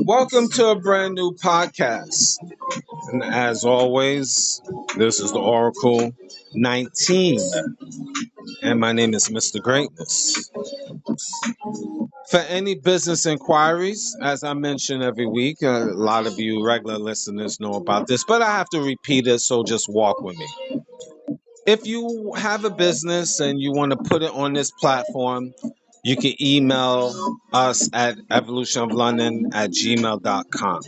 Welcome to a brand new podcast. And as always, this is the Oracle 19. And my name is Mr. Greatness. For any business inquiries, as I mention every week, a lot of you regular listeners know about this, but I have to repeat it, so just walk with me. If you have a business and you want to put it on this platform, you can email us at evolutionoflondon@gmail.com.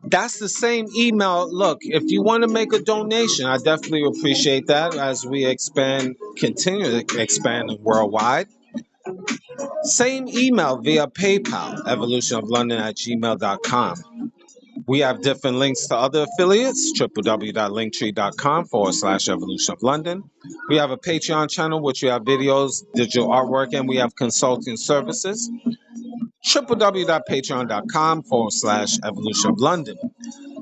That's the same email. Look, if you want to make a donation, I definitely appreciate that as we continue expanding worldwide. Same email via PayPal, evolutionoflondon@gmail.com. We have different links to other affiliates, www.linktree.com/evolution of London. We have a Patreon channel, which we have videos, digital artwork, and we have consulting services, www.patreon.com/evolution of London.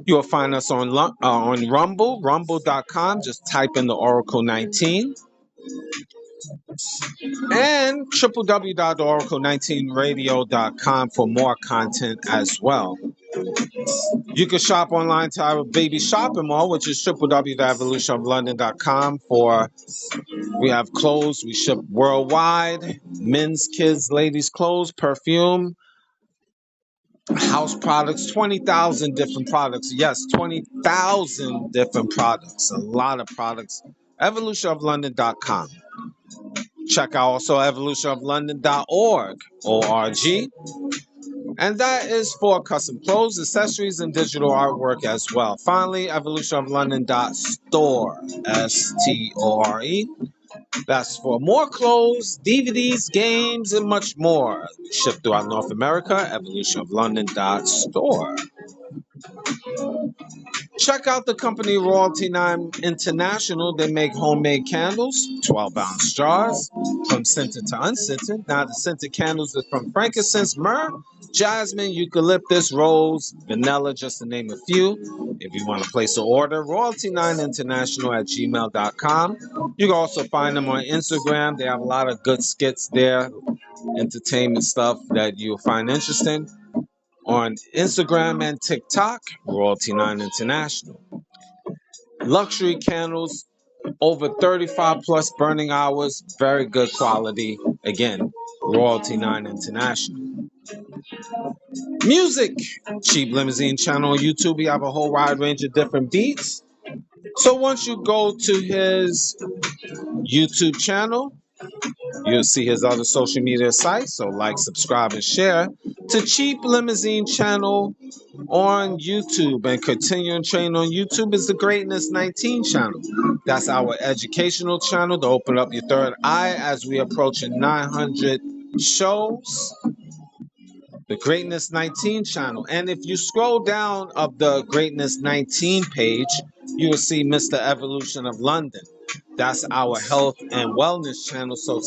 You'll find us on Rumble, rumble.com. Just type in the Oracle 19 and www.oracle19radio.com for more content as well. You can shop online to our baby shopping mall, which is www.evolutionoflondon.com. We have clothes, we ship worldwide, men's, kids, ladies' clothes, perfume, house products, 20,000 different products. Yes, 20,000 different products. A lot of products. evolutionoflondon.com. Check out also evolutionoflondon.org, O-R-G. And that is for custom clothes, accessories, and digital artwork as well. Finally, evolutionoflondon.store, S-T-O-R-E. That's for more clothes, DVDs, games, and much more. We ship throughout North America, evolutionoflondon.store. Check out the company Royalty 9 International. They make homemade candles, 12-ounce jars, from scented to unscented. Now, the scented candles are from frankincense, myrrh, jasmine, eucalyptus, rose, vanilla, just to name a few. If you want to place an order, royalty9international@gmail.com. You can also find them on Instagram. They have a lot of good skits there, entertainment stuff that you'll find interesting. On Instagram and TikTok, Royalty 9 International. Luxury candles, over 35 plus burning hours, very good quality. Again, Royalty 9 International. Music, Cheap Limousine channel on YouTube. We have a whole wide range of different beats. So once you go to his YouTube channel, you'll see his other social media sites. So like, subscribe, and share to Cheap Limousine channel on YouTube. And Continuing Train on YouTube is the Greatness 19 channel. That's our educational channel to open up your third eye as we approach 900 shows. The Greatness 19 channel. And if you scroll down of the Greatness 19 page, you will see Mr. Evolution of London. That's our health and wellness channel. So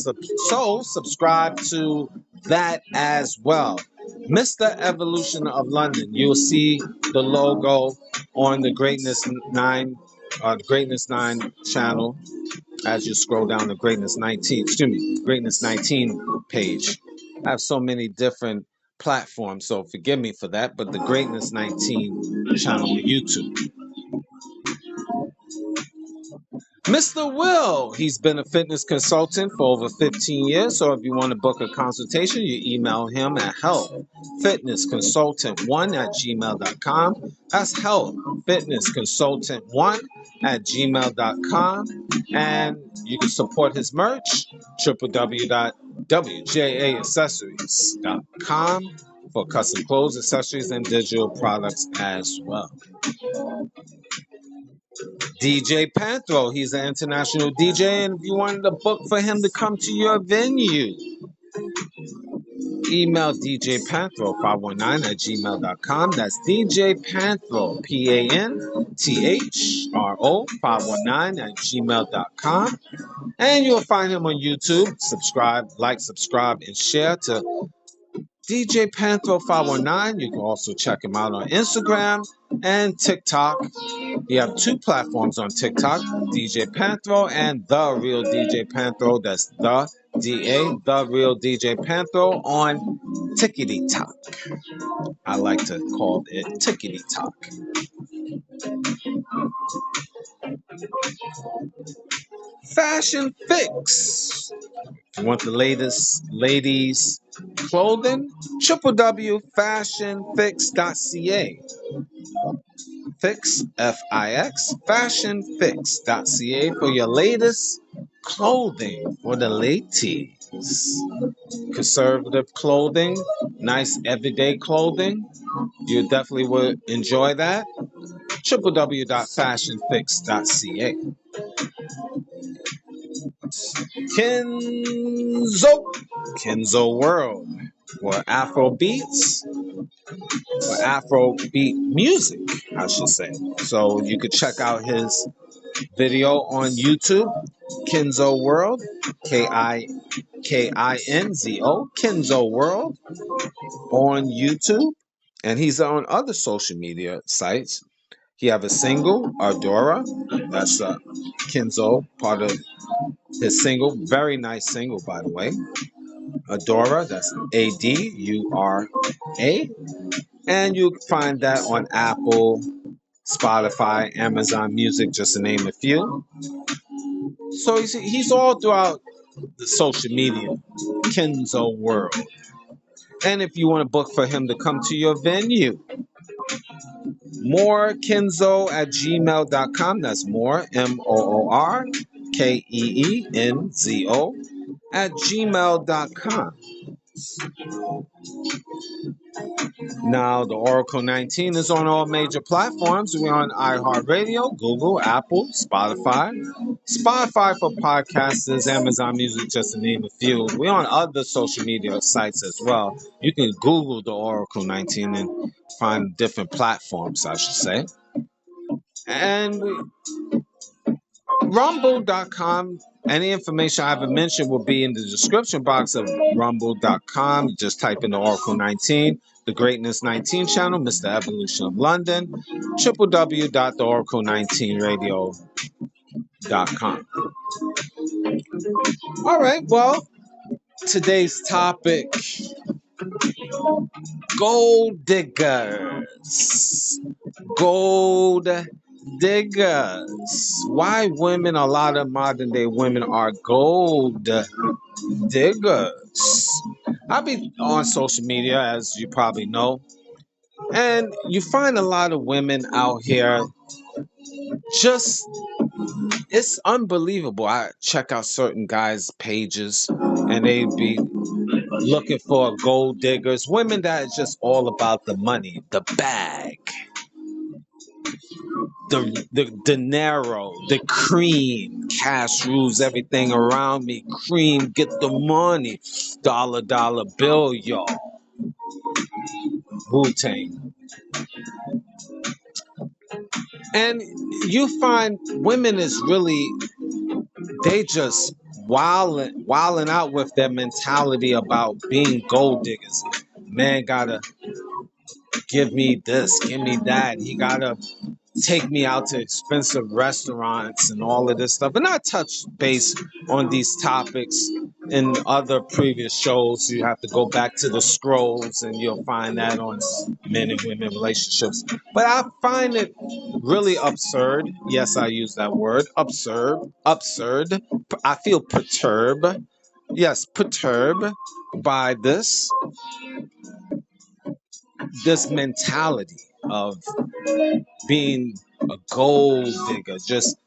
subscribe to that as well. Mr. Evolution of London. You'll see the logo on the Greatness 9 channel as you scroll down the Greatness 19 page. I have so many different platforms, so forgive me for that, but the Greatness 19 channel on YouTube. Mr. Will, he's been a fitness consultant for over 15 years. So if you want to book a consultation, you email him at healthfitnessconsultant1@gmail.com. That's healthfitnessconsultant1@gmail.com. And you can support his merch, www.wjaaccessories.com for custom clothes, accessories, and digital products as well. DJ Panthro, he's an international DJ, and if you wanted to book for him to come to your venue, email DJ Panthro 519 at gmail.com. That's DJ Panthro, PANTHRO 519 at gmail.com. And you'll find him on YouTube. Subscribe, and share to DJ Panthro 519. You can also check him out on Instagram and TikTok. You have two platforms on TikTok, DJ Panthro and The Real DJ Panthro. That's the DA, The Real DJ Panthro on Tickety Talk. I like to call it Tickety Talk. Fashion Fix. If you want the latest ladies clothing, www.fashionfix.ca. Fix, F-I-X, fashionfix.ca for your latest clothing for the ladies. Conservative clothing, nice everyday clothing. You definitely would enjoy that. www.fashionfix.ca. Kenzo World, or Afro beats, or Afrobeat music, I should say. So you could check out his video on YouTube, Kenzo World, Kinzo, Kenzo World on YouTube, and he's on other social media sites. He have a single, Ardora, that's Kenzo, part of his single, very nice single by the way. Adora, that's Adura, and you can find that on Apple, Spotify, Amazon Music, just to name a few. So he's all throughout the social media, Kenzo World. And if you want to book for him to come to your venue, morekenzo at gmail.com. That's more, MOORKEENZO at gmail.com. Now, the Oracle 19 is on all major platforms. We're on iHeartRadio, Google, Apple, Spotify for podcasters, Amazon Music, just to name a few. We're on other social media sites as well. You can Google the Oracle 19 and find different platforms, I should say. And Rumble.com. Any information I haven't mentioned will be in the description box of Rumble.com. Just type in the Oracle 19, the Greatness 19 channel, Mr. Evolution of London, www.theoracle19radio.com. All right, well, today's topic, gold diggers. Gold diggers. Why women, a lot of modern day women are gold diggers. I'll be on social media, as you probably know, and you find a lot of women out here, just, it's unbelievable. I check out certain guys' pages and they be looking for gold diggers, women that is just all about the money, the bag, the dinero, the cream. Cash rules everything around me. Cream, get the money. Dollar bill, y'all. Wu-Tang. And you find women is really, they just wilding out with their mentality about being gold diggers. Man gotta give me this, give me that. He gotta take me out to expensive restaurants and all of this stuff. And I touched base on these topics in other previous shows. You have to go back to the scrolls and you'll find that on men and women relationships. But I find it really absurd. Yes, I use that word, absurd. I feel perturbed. Yes, perturbed by this mentality of being a gold digger. Just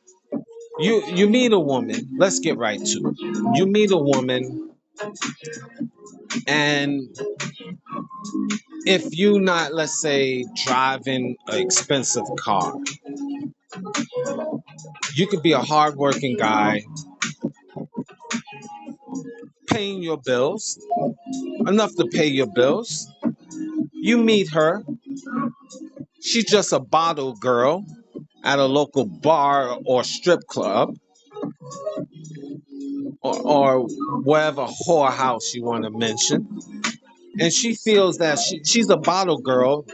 you meet a woman, let's get right to it. You meet a woman, and if you not, let's say, driving an expensive car, you could be a hardworking guy, paying your bills, enough to pay your bills. You meet her. She's just a bottle girl at a local bar or strip club or wherever whorehouse you want to mention. And she feels that she's a bottle girl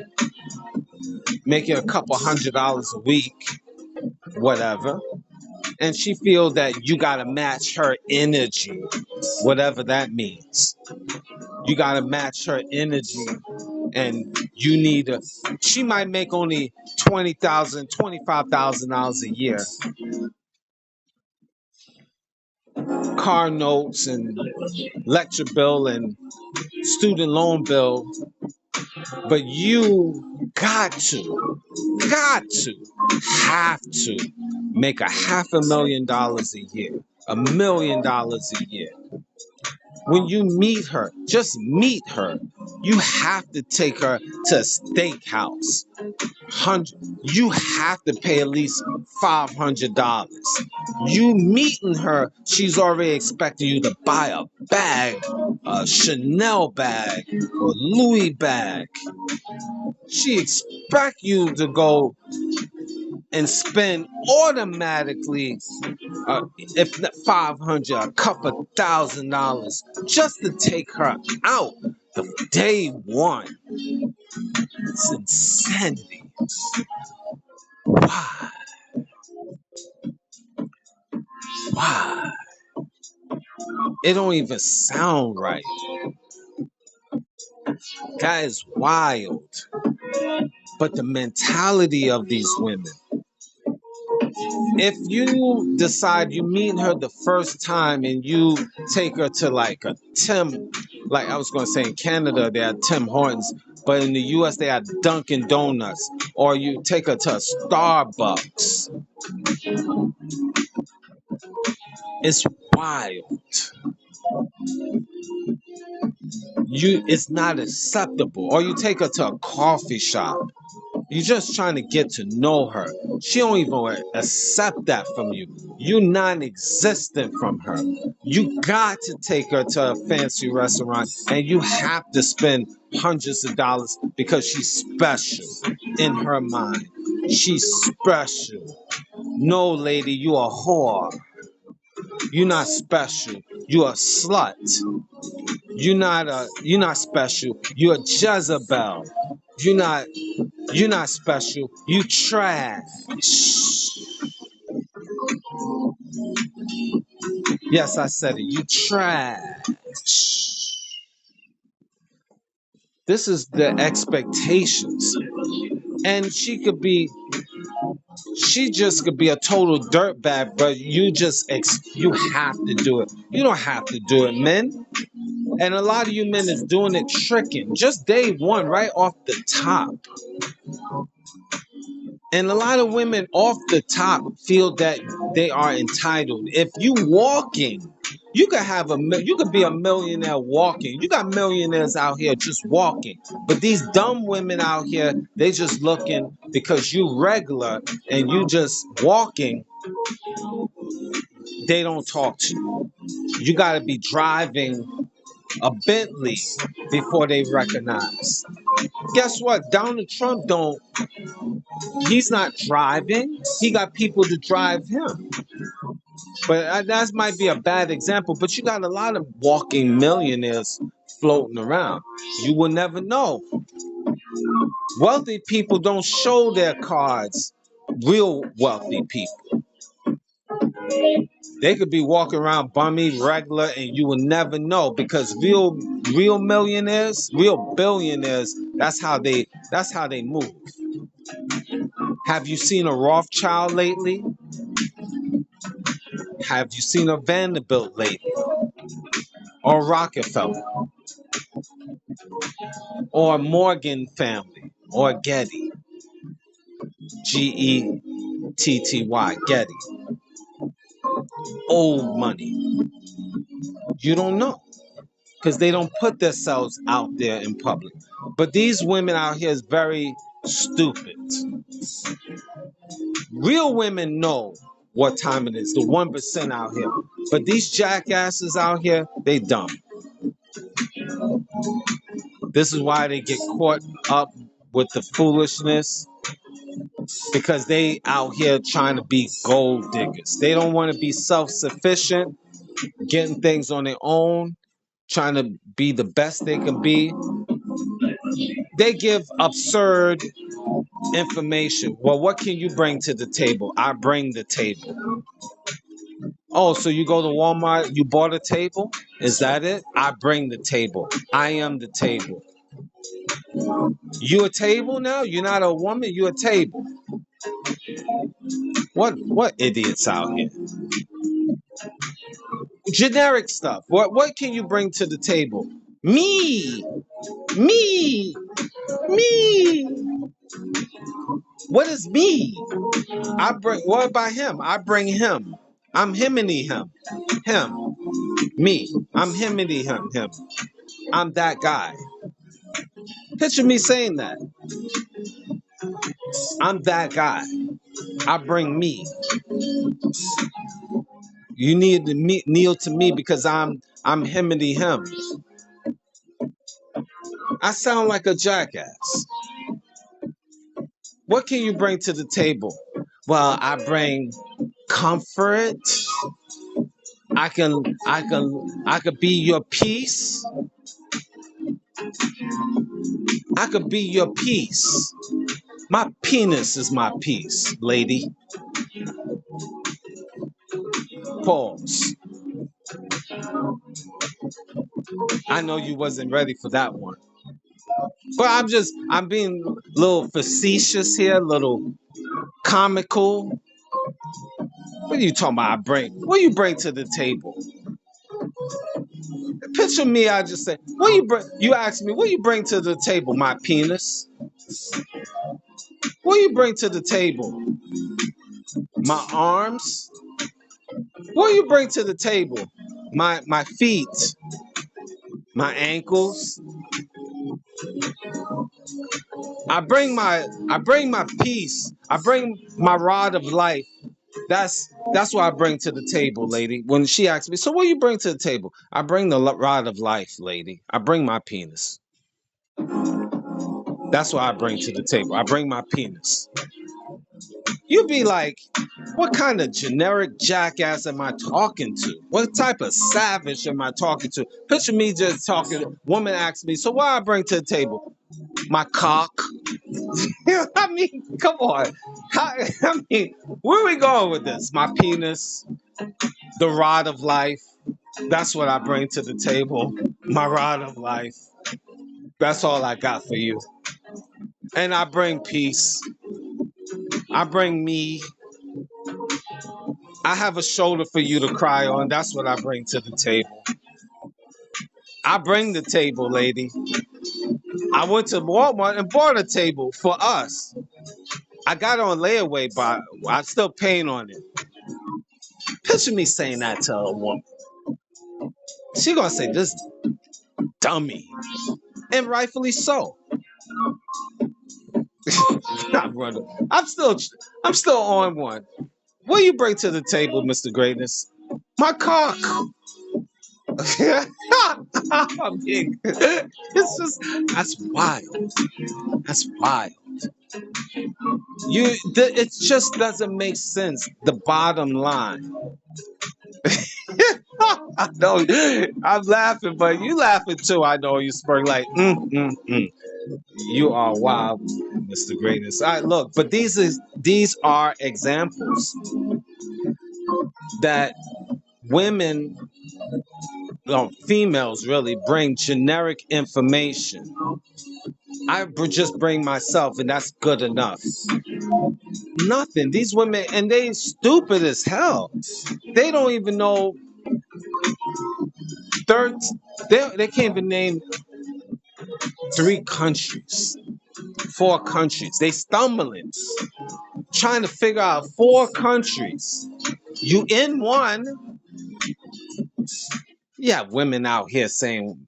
making a couple $100 a week, whatever. And she feels that you got to match her energy, whatever that means. You got to match her energy, and you need a. She might make only $20,000, $25,000 a year, car notes and electric bill and student loan bill, but you have to make $500,000 a year, $1,000,000 a year. When you meet her, just meet her. You have to take her to a steakhouse. You have to pay at least $500. You meeting her, she's already expecting you to buy a bag, a Chanel bag or Louis bag. She expect you to go and spend automatically, if not 500, a couple $1,000 just to take her out the day one. It's insanity. Why? Why? It don't even sound right. That is wild. But the mentality of these women. If you decide you meet her the first time and you take her to like a Tim, like I was going to say in Canada, they had Tim Hortons, but in the US, they had Dunkin' Donuts, or you take her to a Starbucks. It's wild. It's not acceptable. Or you take her to a coffee shop. You're just trying to get to know her. She don't even accept that from you. You're non-existent from her. You got to take her to a fancy restaurant and you have to spend hundreds of dollars because she's special in her mind. She's special. No, lady, you a whore. You're not special. You're a slut. You're not special. You're a Jezebel. You're not special. You trash. Yes, I said it. You trash. This is the expectations. And she just could be a total dirtbag, but you have to do it. You don't have to do it, men. And a lot of you men is doing it tricking. Just day one, right off the top. And a lot of women off the top feel that they are entitled. If you walking, you could be a millionaire walking. You got millionaires out here just walking. But these dumb women out here, they just looking because you regular and you just walking, they don't talk to you. You got to be driving a Bentley before they recognize. Guess what? Donald Trump he's not driving. He got people to drive him. But that might be a bad example. But you got a lot of walking millionaires floating around. You will never know. Wealthy people don't show their cards. Real wealthy people. They could be walking around bummy, regular, and you will never know because real millionaires, real billionaires, that's how they move. Have you seen a Rothschild lately? Have you seen a Vanderbilt lately? Or Rockefeller? Or Morgan family? Or Getty? Getty. Getty. Old money. You don't know. Because they don't put themselves out there in public. But these women out here is very stupid. Real women know what time it is. The 1% out here. But these jackasses out here, they dumb. This is why they get caught up with the foolishness, because they out here trying to be gold diggers. They don't want to be self-sufficient, getting things on their own, trying to be the best they can be. They give absurd information. Well, what can you bring to the table? I bring the table. Oh, so you go to Walmart, you bought a table? Is that it? I bring the table. I am the table. You a table now? You're not a woman, you a table. What idiots out here? Generic stuff. What can you bring to the table? Me. Me. Me. What is me? I bring what about him? I bring him. I'm him and him. Him. Me. I'm him and him. I'm that guy. Picture me saying that. I'm that guy. I bring me. You need to kneel to me because I'm him and him. I sound like a jackass. What can you bring to the table? Well, I bring comfort. I could be your peace. I could be your peace. My penis is my peace, lady. Pause. I know you wasn't ready for that one. But I'm being a little facetious here, a little comical. What are you talking about? What do you bring to the table? Picture me, I just say, what do you bring? You ask me, what do you bring to the table? My penis. What do you bring to the table? My arms. What do you bring to the table? My feet. My ankles. I bring my peace. I bring my rod of life. That's what I bring to the table, lady. When she asks me, so what do you bring to the table? I bring the rod of life, lady. I bring my penis. That's what I bring to the table. I bring my penis. You'd be like, what kind of generic jackass am I talking to? What type of savage am I talking to? Picture me just talking. Woman asks me, so what I bring to the table? My cock. I mean, come on. I mean, where are we going with this? My penis, the rod of life. That's what I bring to the table. My rod of life. That's all I got for you. And I bring peace. I bring me. I have a shoulder for you to cry on. That's what I bring to the table. I bring the table, lady. I went to Walmart and bought a table for us. I got it on layaway, but I'm still paying on it. Picture me saying that to a woman. She gonna say, this dummy. And rightfully so. I'm still on one. What do you bring to the table, Mr. Greatness? My cock. I mean, it's just that's wild. That's wild. It just doesn't make sense. The bottom line. I know I'm laughing, but you laughing too. I know you spurring like, You are wild, Mr. Greatness. All right, look, but these are examples that women, females really bring generic information. I just bring myself, and that's good enough. Nothing. These women, and they stupid as hell. They don't even know third. They can't even name 3 countries, 4 countries. They stumbling, trying to figure out 4 countries. You in one. You have women out here saying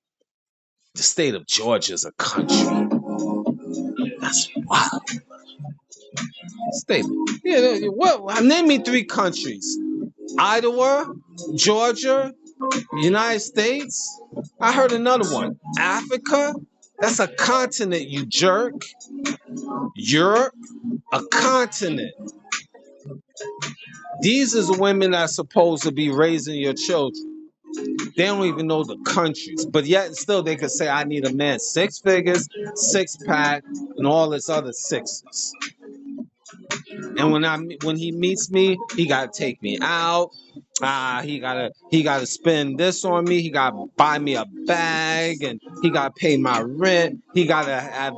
the state of Georgia is a country. That's wild. Stable. Yeah. What? Name me 3 countries. Iowa, Georgia, United States. I heard another one. Africa. That's a continent, you jerk. Europe, a continent. These is the women that's supposed to be raising your children. They don't even know the countries, but yet and still they could say, "I need a man 6 figures, 6 pack, and all this other sixes." And when he meets me, he gotta take me out. He gotta spend this on me. He gotta buy me a bag, and he gotta pay my rent. He gotta have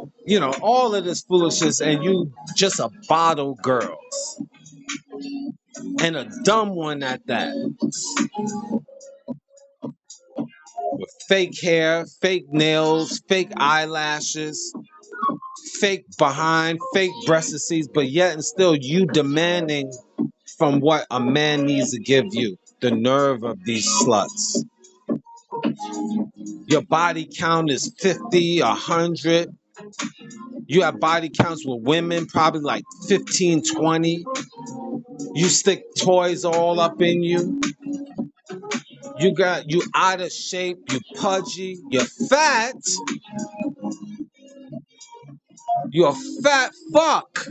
all of this foolishness, and you just a bottle girl, and a dumb one at that, with fake hair, fake nails, fake eyelashes, fake behind, fake breastises, but yet and still you demanding from what a man needs to give you. The nerve of these sluts. Your body count is 50, 100. You have body counts with women, probably like 15, 20. You stick toys all up in you. You out of shape, you pudgy, you're fat. You're a fat fuck.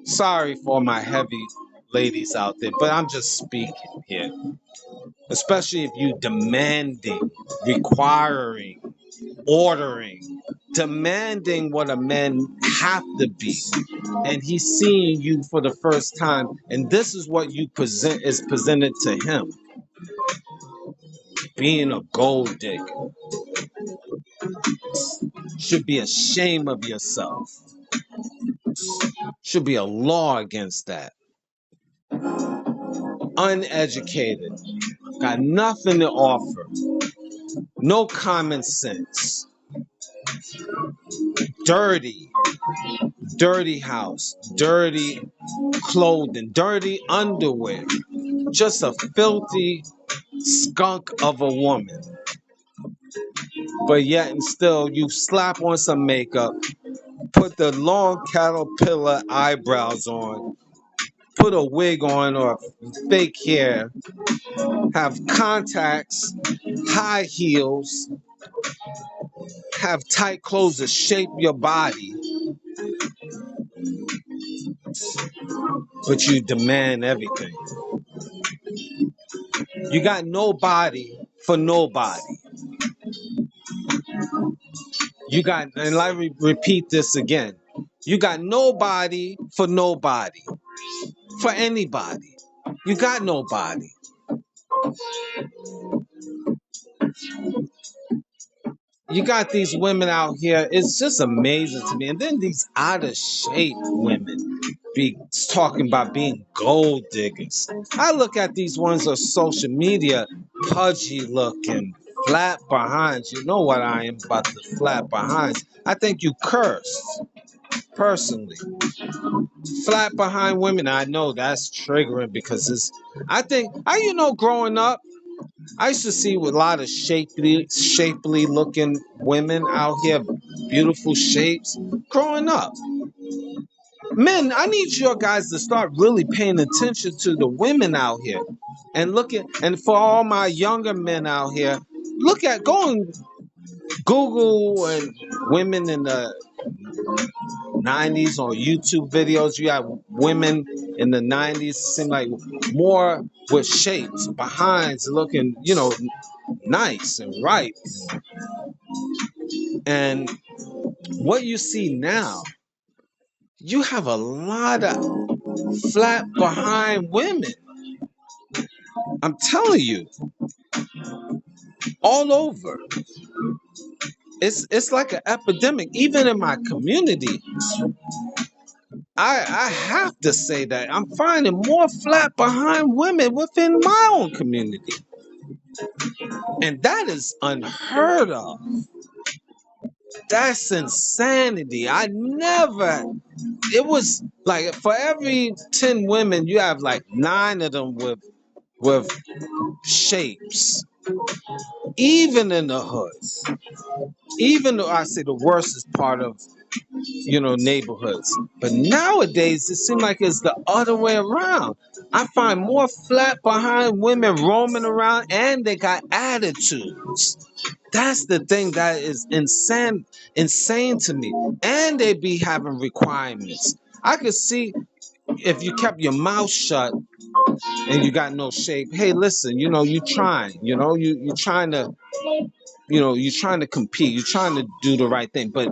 Sorry for my heavy ladies out there, but I'm just speaking here. Especially if you demanding, requiring, ordering, demanding what a man have to be. And he's seeing you for the first time, and this is what you present is presented to him. Being a gold digger. Should be ashamed of yourself. Should be a law against that. Uneducated. Got nothing to offer. No common sense. Dirty. Dirty house. Dirty clothing. Dirty underwear. Just a filthy skunk of a woman. But yet and still, you slap on some makeup, put the long caterpillar eyebrows on, put a wig on or fake hair, have contacts, high heels, have tight clothes to shape your body, but you demand everything. You got no body for nobody. And let me repeat this again. You got nobody for nobody. For anybody. You got nobody. You got these women out here. It's just amazing to me. And then these out of shape women be talking about being gold diggers. I look at these ones on social media, pudgy looking, flat behinds. You know what I am about the flat behinds. I think you cursed, personally. Flat behind women, I know that's triggering because growing up, I used to see with a lot of shapely looking women out here, beautiful shapes. Growing up, men, I need you guys to start really paying attention to the women out here, and for all my younger men out here, go and Google and women in the 90s on YouTube videos. You have women in the 90s seem like more with shapes, behinds looking, nice and right. And what you see now, you have a lot of flat behind women. I'm telling you, all over. It's like an epidemic, even in my community. I have to say that I'm finding more flat behind women within my own community. And that is unheard of. That's insanity. It was like for every 10 women, you have like 9 of them with shapes. Even in the hood. Even though I say the worst is part of neighborhoods. But nowadays, it seems like it's the other way around. I find more flat behind women roaming around, and they got attitudes. That's the thing that is insane to me. And they be having requirements. I could see if you kept your mouth shut and you got no shape. Hey, listen, you trying, you're trying to compete, you're trying to do the right thing, but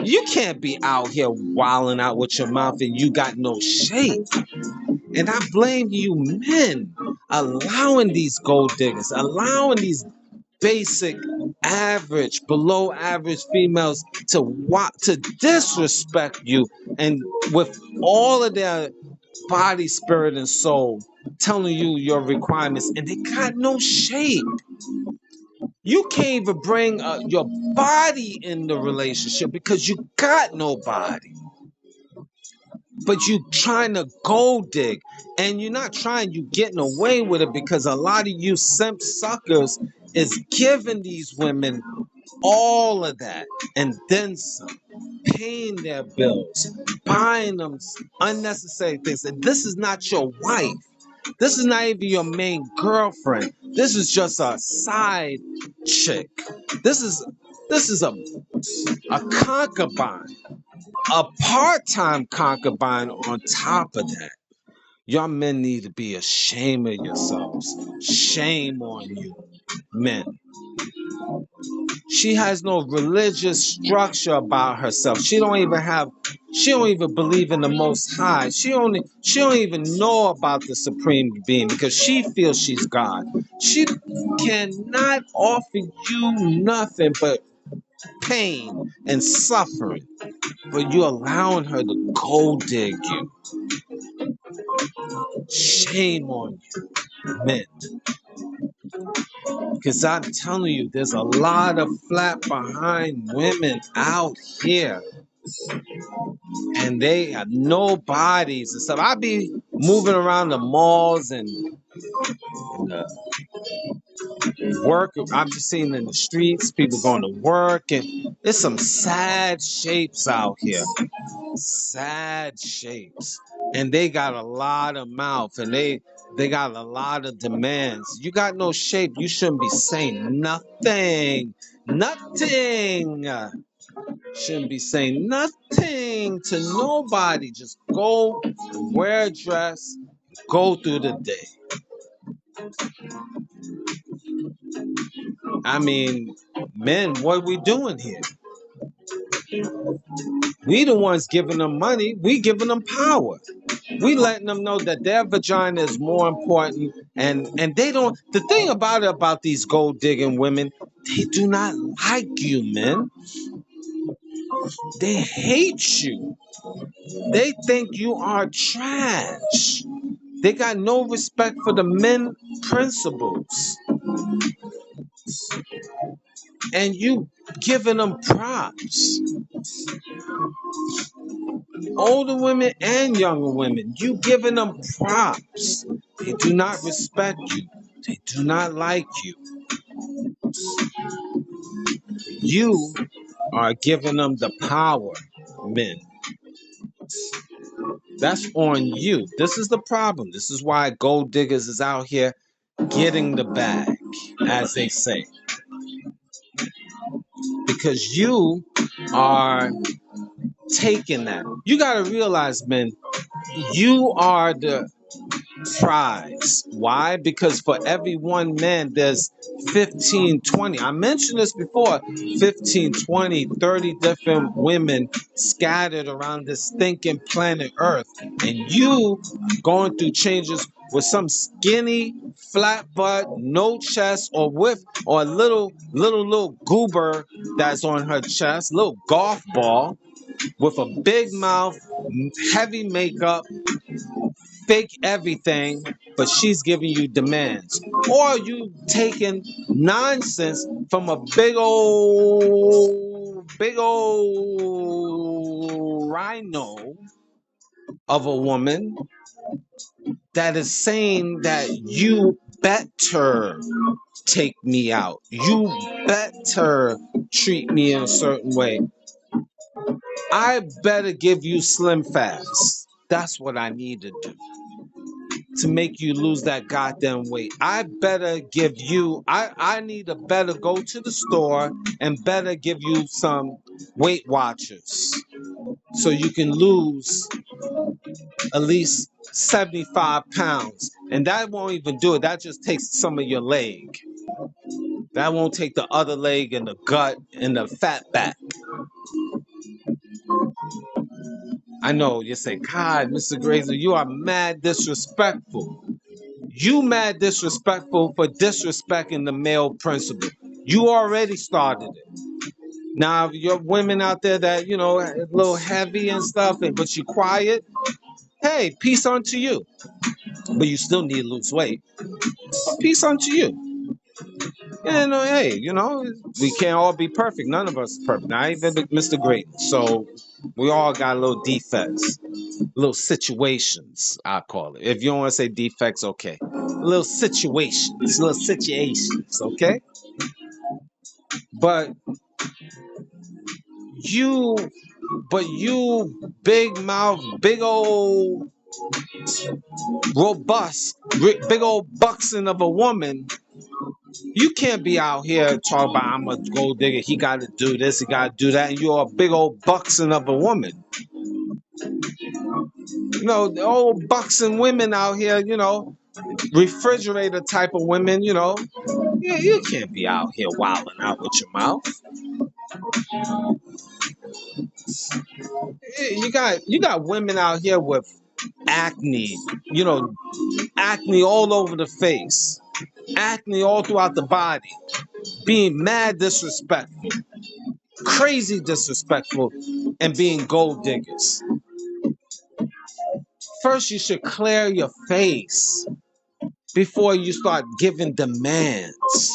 you can't be out here wilding out with your mouth and you got no shape. And I blame you men allowing these gold diggers, allowing these basic, average, below average females to disrespect you, and with all of their body, spirit, and soul telling you your requirements, and they got no shape. You can't even bring your body in the relationship because you got no body. But you trying to gold dig, and you're not trying, you getting away with it because a lot of you simp suckers is giving these women all of that and then some, paying their bills, buying them unnecessary things. And this is not your wife. This is not even your main girlfriend. This is just a side chick. This is a concubine, a part-time concubine on top of that. Y'all men need to be ashamed of yourselves. Shame on you, men. She has no religious structure about herself. She don't even believe in the Most High. She don't even know about the Supreme Being because she feels she's God. She cannot offer you nothing but pain and suffering, but you're allowing her to gold dig you. Shame on you, men. Because I'm telling you, there's a lot of flat behind women out here, and they have no bodies and stuff. I be moving around the malls and work. I'm just seeing in the streets, people going to work, and there's some sad shapes out here. Sad shapes. And they got a lot of mouth, and they got a lot of demands. You got no shape, you shouldn't be saying nothing. Nothing. Shouldn't be saying nothing to nobody. Just go wear a dress, go through the day. I mean, men, what are we doing here? We the ones giving them money. We giving them power. We letting them know that their vagina is more important, and they don't. The thing about these gold digging women, they do not like you, men. They hate you. They think you are trash. They got no respect for the men principles, and you giving them props. Older women and younger women, you giving them props. They do not respect you. They do not like you. You are giving them the power, men. That's on you. This is the problem. This is why gold diggers is out here getting the bag, as they say. Because you are taking that. You got to realize, men, you are the prize. Why? Because for every one man, there's 15, 20. I mentioned this before, 15, 20, 30 different women scattered around this thinking planet Earth. And you going through changes with some skinny, flat butt, no chest, or a little goober that's on her chest, little golf ball with a big mouth, heavy makeup, fake everything, but she's giving you demands. Or you taking nonsense from a big old rhino of a woman that is saying that you better take me out. You better treat me in a certain way. I better give you slim fast. That's what I need to do to make you lose that goddamn weight. I better give you, I need to better go to the store and better give you some Weight Watchers so you can lose at least 75 pounds. And that won't even do it. That just takes some of your leg. That won't take the other leg and the gut and the fat back. I know you say, God, Mr. Grazer, you are mad disrespectful. You mad disrespectful for disrespecting the male principle. You already started it. Now, your women out there that, you know, a little heavy and stuff, but you quiet, hey, peace unto you. But you still need to lose weight. Peace unto you. And hey, you know, we can't all be perfect. None of us are perfect. Not even Mr. Great. So we all got little defects, little situations, I call it. If you don't want to say defects, okay. Little situations, okay? But you, big mouth, big old robust, big old buxom of a woman, you can't be out here talking about I'm a gold digger. He got to do this, he got to do that, and you're a big old buxom of a woman. You know, the old buxom women out here, you know, refrigerator type of women, you know, you can't be out here wilding out with your mouth. You got women out here with acne, you know, acne all over the face, acne all throughout the body, being mad disrespectful, crazy disrespectful, and being gold diggers. First, you should clear your face before you start giving demands.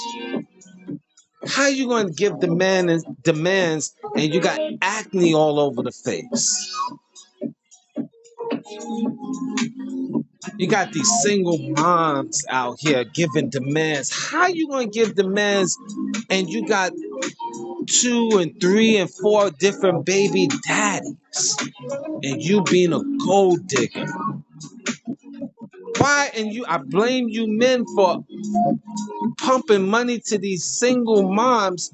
How you going to give demands and you got acne all over the face? You got these single moms out here giving demands. How you going to give demands and you got 2 and 3 and 4 different baby daddies and you being a gold digger? Why? And I blame you men for pumping money to these single moms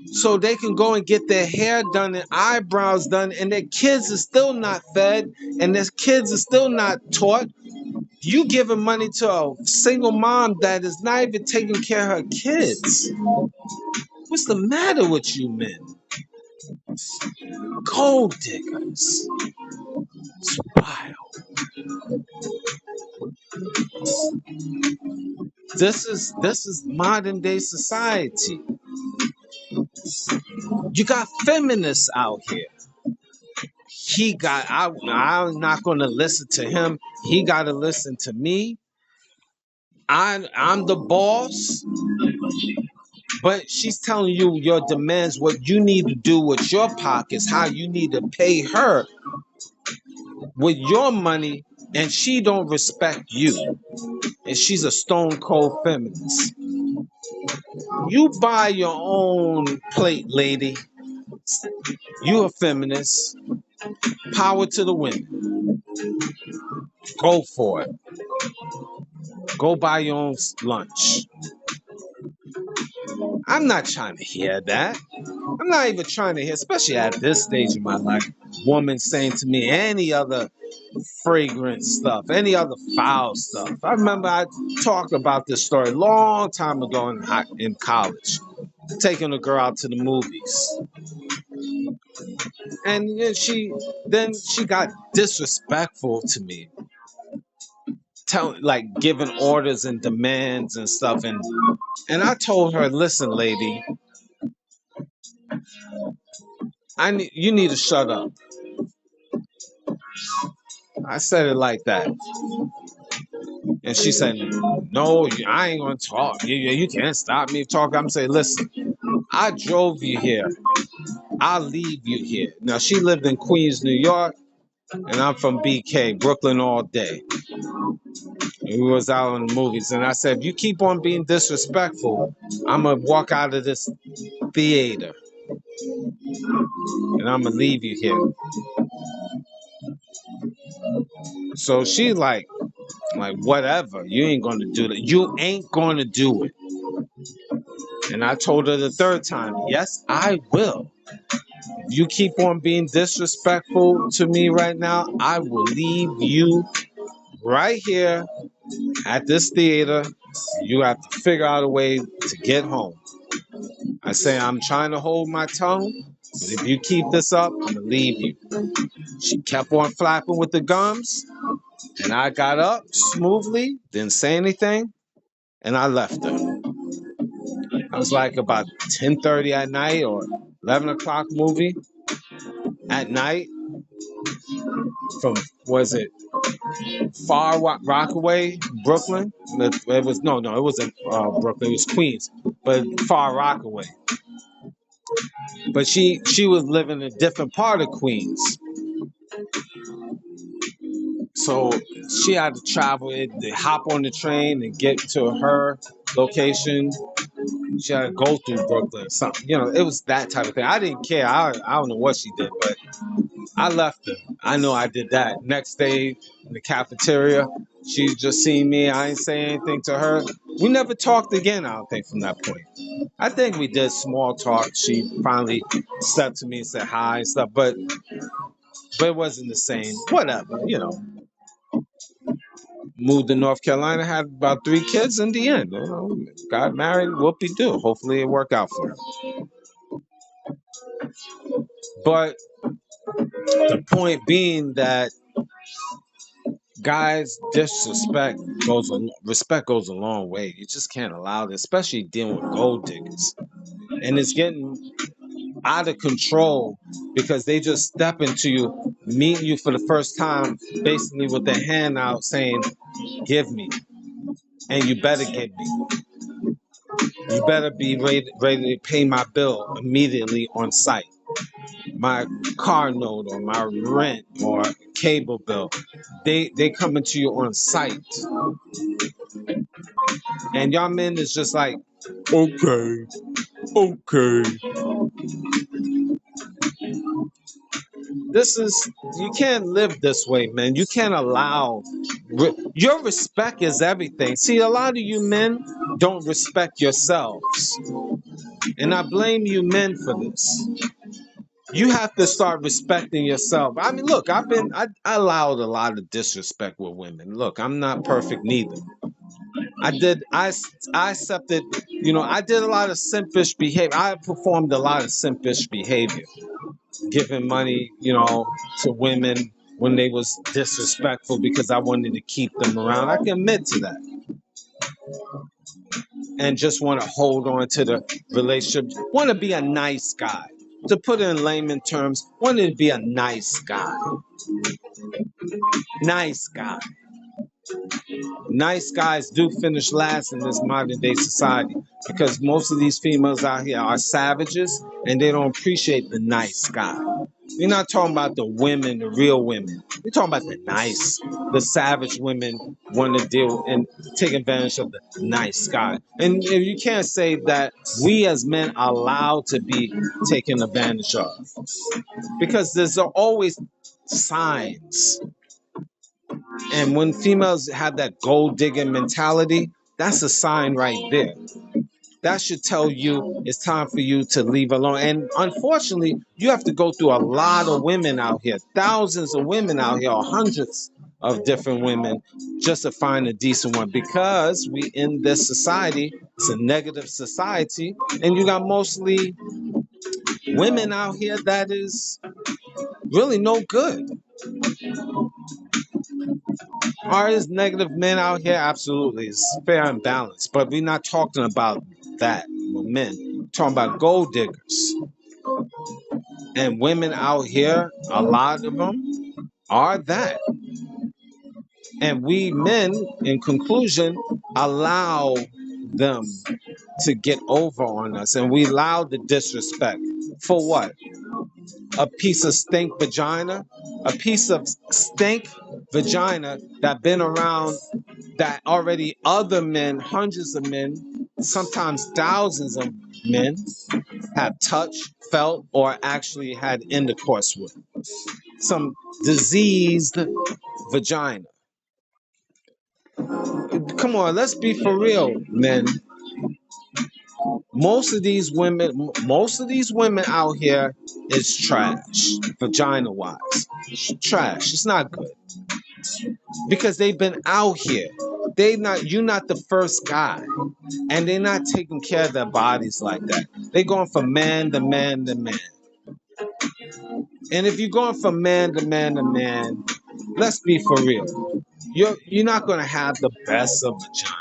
so they can go and get their hair done and eyebrows done, and their kids are still not fed and their kids are still not taught. You giving money to a single mom that is not even taking care of her kids. What's the matter with you men? Gold diggers. It's wild. This is modern day society. You got feminists out here. I'm not gonna listen to him. He gotta listen to me. I'm the boss. But she's telling you your demands, what you need to do with your pockets, how you need to pay her with your money, and she don't respect you. And she's a stone cold feminist. You buy your own plate, lady. You a feminist. Power to the women. Go for it. Go buy your own lunch. I'm not trying to hear that. I'm not even trying to hear, especially at this stage of my life, woman saying to me any other fragrant stuff, any other foul stuff. I remember I talked about this story a long time ago in college, taking a girl out to the movies. And then she got disrespectful to me, like giving orders and demands and stuff. And I told her, listen, lady, you need to shut up. I said it like that. And she said, no, I ain't gonna talk. You can't stop me talking. I'm saying, listen, I drove you here. I'll leave you here. Now, she lived in Queens, New York, and I'm from BK, Brooklyn all day. And we was out in the movies. And I said, if you keep on being disrespectful, I'm gonna walk out of this theater. and I'm gonna leave you here. So she like whatever, you ain't gonna do that. You ain't gonna do it. And I told her the third time, yes, I will. If you keep on being disrespectful to me right now, I will leave you right here at this theater. You have to figure out a way to get home. I say, I'm trying to hold my tongue, but if you keep this up, I'm gonna leave you. She kept on flapping with the gums, and I got up smoothly, didn't say anything, and I left her. I was like about 10:30 at night or 11 o'clock movie at night from, was it Far Rockaway, Brooklyn? It was, no, it wasn't Brooklyn, it was Queens, but Far Rockaway. But she was living in a different part of Queens. So she had to travel it, to hop on the train and get to her location. She had to go through Brooklyn or something. It was that type of thing. I didn't care. I don't know what she did, but I left her. I know I did that. Next day in the cafeteria, she just seen me. I ain't say anything to her. We never talked again, I don't think, from that point. I think we did small talk. She finally stepped to me and said hi and stuff, but it wasn't the same. Whatever. Moved to North Carolina, had about 3 kids in the end. Got married, whoopie-doo. Hopefully it worked out for her. But the point being that guys, respect goes a long way. You just can't allow this, especially dealing with gold diggers. And it's getting out of control because they just step into you, meeting you for the first time, basically with their hand out saying, give me. And you better give me. You better be ready to pay my bill immediately on site. My car note or my rent or cable bill. They coming to you on site. And y'all men is just like, okay. You can't live this way, man. You can't allow, your respect is everything. See, a lot of you men don't respect yourselves. And I blame you men for this. You have to start respecting yourself. I mean, look, I allowed a lot of disrespect with women. Look, I'm not perfect neither. I accepted, I did a lot of simpish behavior. I performed a lot of simpish behavior, giving money, to women when they was disrespectful because I wanted to keep them around. I can admit to that. And just want to hold on to the relationship. Want to be a nice guy. To put it in layman terms, wanted to be a nice guy. Nice guy. Nice guys do finish last in this modern day society because most of these females out here are savages and they don't appreciate the nice guy. We're not talking about the women, the real women. We're talking about the savage women want to deal and take advantage of the nice guy. And you can't say that we as men are allowed to be taken advantage of because there's always signs. And when females have that gold digging mentality, that's a sign right there. That should tell you it's time for you to leave alone. And unfortunately, you have to go through a lot of women out here, thousands of women out here, or hundreds of different women, just to find a decent one. Because we in this society, it's a negative society, and you got mostly women out here that is really no good. Are there negative men out here? Absolutely. It's fair and balanced. But we're not talking about that with men. We're talking about gold diggers. And women out here, a lot of them are that. And we men, in conclusion, allow them to get over on us. And we allow the disrespect. For what? A piece of stink vagina? A piece of stink vagina that been around, that already other men, hundreds of men, sometimes thousands of men have touched, felt, or actually had intercourse with. Some diseased vagina. Come on, let's be for real, men. Most of these women out here is trash, vagina wise. Trash. It's not good because they've been out here. You're not the first guy, and they're not taking care of their bodies like that. They're going from man to man to man. And if you're going from man to man to man, let's be for real. You're not gonna have the best of vagina.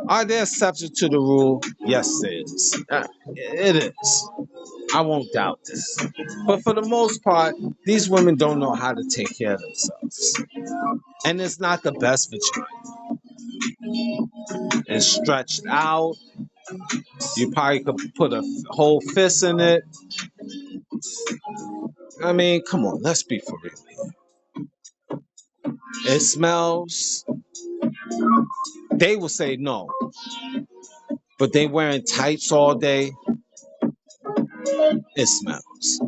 Are there exceptions to the rule? Yes, it is. It is. I won't doubt this. But for the most part, these women don't know how to take care of themselves. And it's not the best vagina. It's stretched out. You probably could put a whole fist in it. I mean, come on, let's be for real here. It smells. They will say no, but they wearing tights all day. It smells.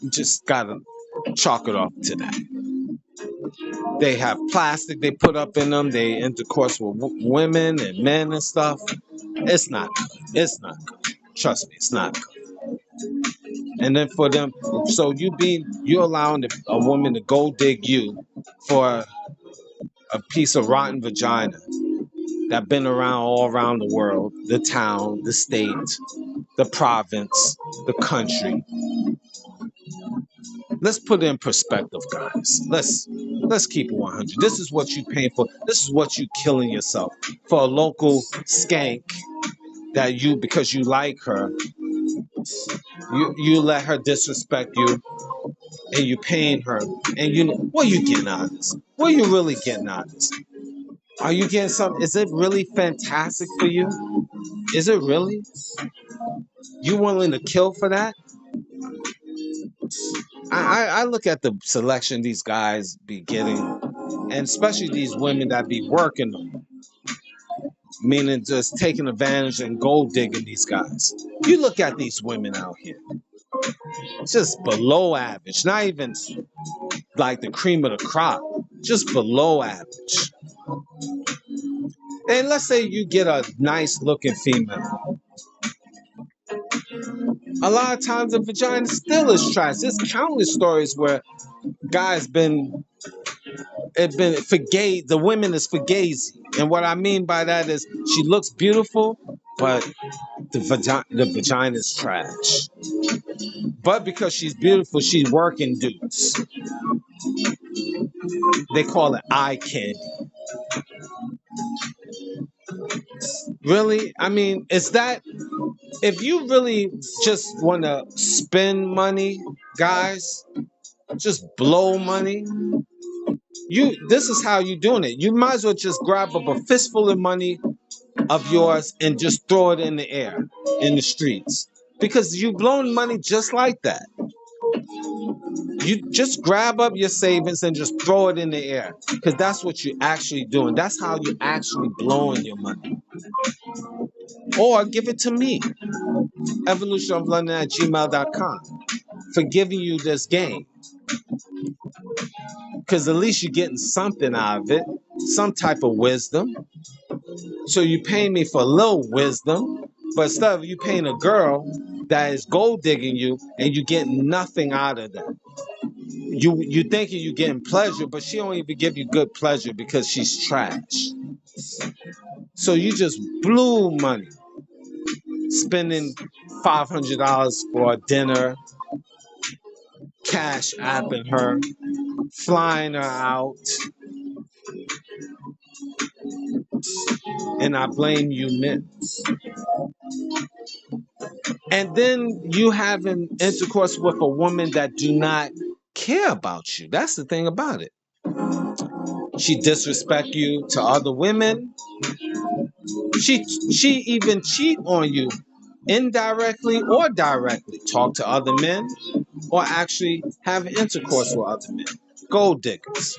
You just gotta chalk it off to that. They have plastic they put up in them. They intercourse with women and men and stuff. It's not good. It's not good. Trust me, it's not good. And then for them, so you allowing a woman to go dig you for a piece of rotten vagina that been around all around the world, the town, the state, the province, the country. Let's put it in perspective, guys. Let's keep it 100. This is what you paying for. This is what you killing yourself for a local skank that because you like her, you let her disrespect you, and you paying her, and what are you getting out of this? What are you really getting out of this? Are you getting something? Is it really fantastic for you? Is it really? You willing to kill for that? I look at the selection these guys be getting, and especially these women that be working them, meaning just taking advantage and gold digging these guys. You look at these women out here, just below average, not even like the cream of the crop, just below average. And let's say you get a nice looking female. A lot of times the vagina still is trash. There's countless stories where guys been the women is fugazi. And what I mean by that is she looks beautiful, but the vagina is trash. But because she's beautiful, she's working dudes. They call it eye candy. Really? I mean, is that if you really just want to spend money, guys, just blow money, this is how you doing it. You might as well just grab up a fistful of money of yours and just throw it in the air in the streets because you blown money just like that. You just grab up your savings and just throw it in the air because that's what you're actually doing. That's how you're actually blowing your money. Or give it to me, evolutionoflondon@gmail.com, for giving you this game. Because at least you're getting something out of it, some type of wisdom. So you paying me for a little wisdom, but instead of you paying a girl that is gold digging you and you get nothing out of that. You thinking you getting pleasure, but she don't even give you good pleasure because she's trash. So you just blew money spending $500 for a dinner, cash apping her, flying her out, and I blame you men. And then you having intercourse with a woman that do not care about you. That's the thing about it. She disrespect you to other women. She even cheat on you indirectly or directly. Talk to other men or actually have intercourse with other men. Gold diggers.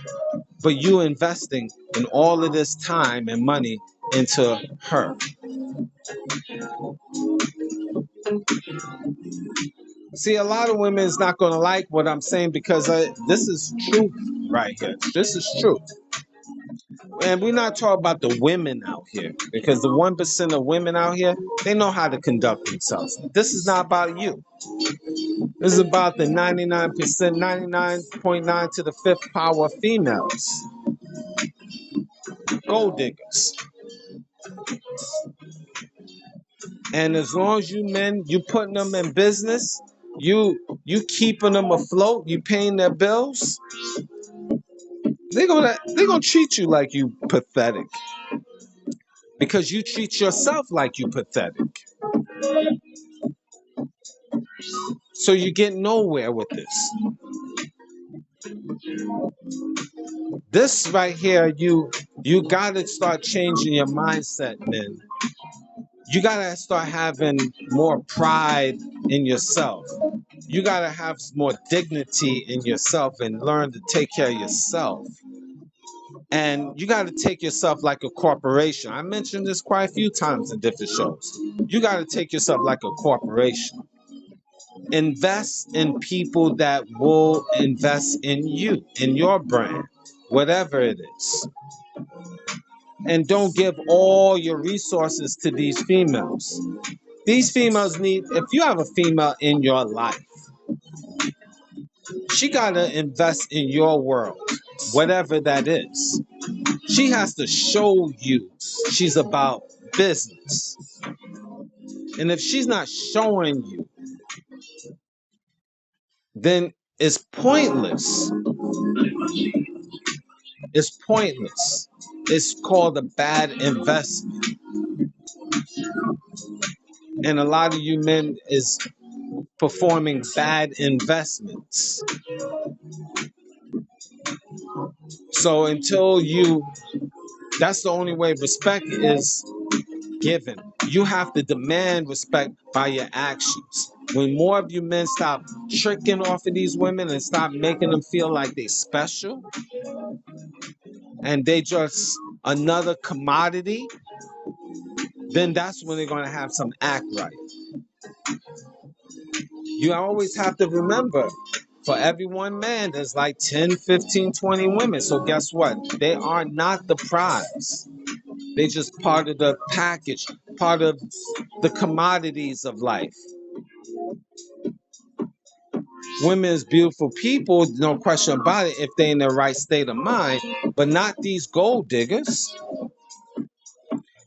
But you investing in all of this time and money into her. See, a lot of women is not going to like what I'm saying because this is truth right here. This is truth. And we're not talking about the women out here because the 1% of women out here, they know how to conduct themselves. This is not about you. This is about the 99%, 99.9 to the fifth power of females. Gold diggers. And as long as you men, you putting them in business, you keeping them afloat, you paying their bills, they're gonna treat you like you pathetic. Because you treat yourself like you pathetic. So you get nowhere with this. This right here, you gotta start changing your mindset, man. You gotta start having more pride in yourself. You gotta have more dignity in yourself and learn to take care of yourself. And you gotta take yourself like a corporation. I mentioned this quite a few times in different shows. You gotta take yourself like a corporation. Invest in people that will invest in you, in your brand, whatever it is. And don't give all your resources to these females. These females need, if you have a female in your life, she got to invest in your world, whatever that is. She has to show you she's about business. And if she's not showing you, then it's pointless. It's pointless. It's called a bad investment. And a lot of you men is performing bad investments. So until you, that's the only way respect is given. You have to demand respect by your actions. When more of you men stop tricking off of these women and stop making them feel like they special and they just another commodity, then that's when they're going to have some act right. You always have to remember, for every one man, there's like 10, 15, 20 women. So guess what? They are not the prize. They just part of the package, part of the commodities of life. Women is beautiful people, no question about it, if they in the right state of mind, but not these gold diggers.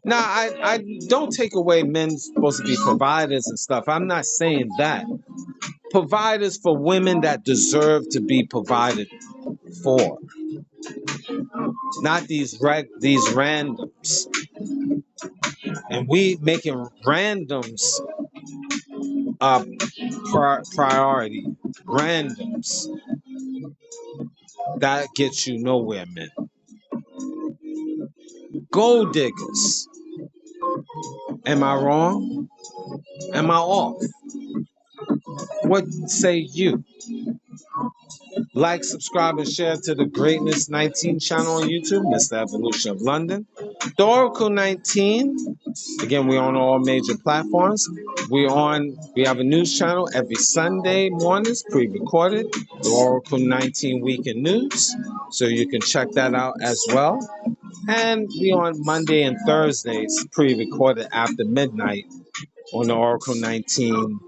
Now, I don't take away men supposed to be providers and stuff. I'm not saying that. Providers for women that deserve to be provided for, not these randoms. And we making randoms a priority. Randoms that gets you nowhere, man. Gold diggers. Am I wrong? Am I off? What say you? Like, subscribe, and share to the Greatness 19 channel on YouTube, Mr. Evolution of London. The Oracle 19. Again, we're on all major platforms. We have a news channel every Sunday mornings, pre-recorded. The Oracle 19 Weekend News. So you can check that out as well. And we on Monday and Thursdays, pre-recorded after midnight on the Oracle 19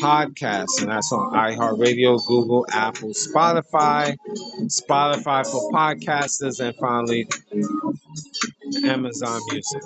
podcast, and that's on iHeartRadio, Google, Apple, Spotify for podcasters, and finally Amazon Music.